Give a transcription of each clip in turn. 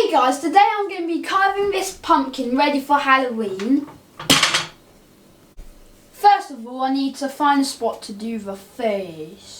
Hey guys, today I'm going to be carving this pumpkin ready for Halloween. First of all, I need to find a spot to do the face.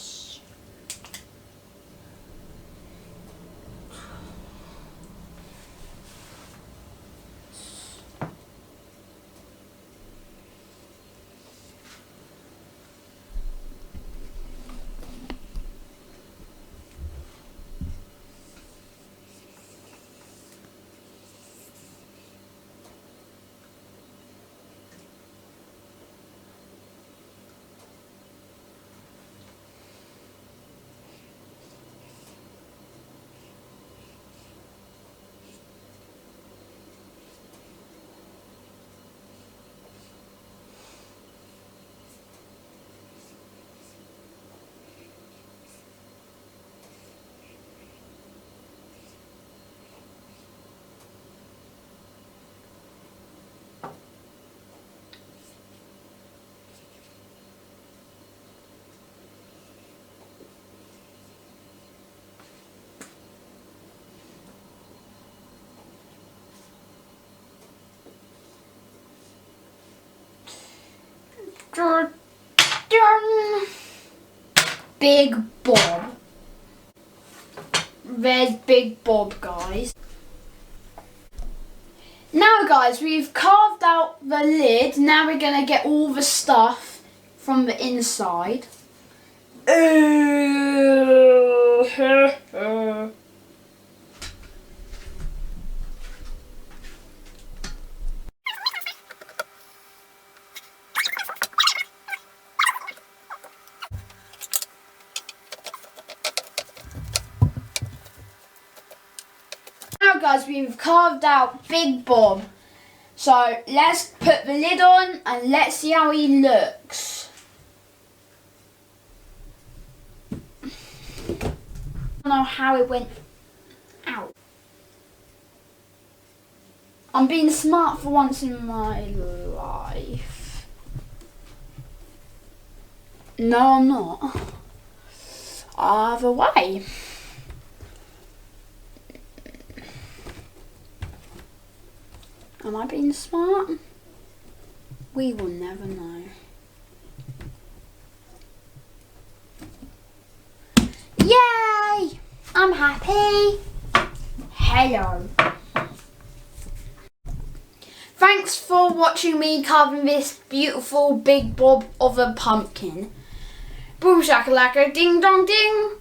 Big Bob. There's Big Bob, guys. Now guys, we've carved out the lid. Now we're going to get all the stuff from the inside. Now guys, we've carved out Big Bob. So let's put the lid on and let's see how he looks. I don't know how it went out. I'm being smart for once in my life. No, I'm not. Either way. Am I being smart? We will never know. Yay! I'm happy. Hello. Thanks for watching me carving this beautiful Big Bob of a pumpkin. Boom shakalaka ding dong ding.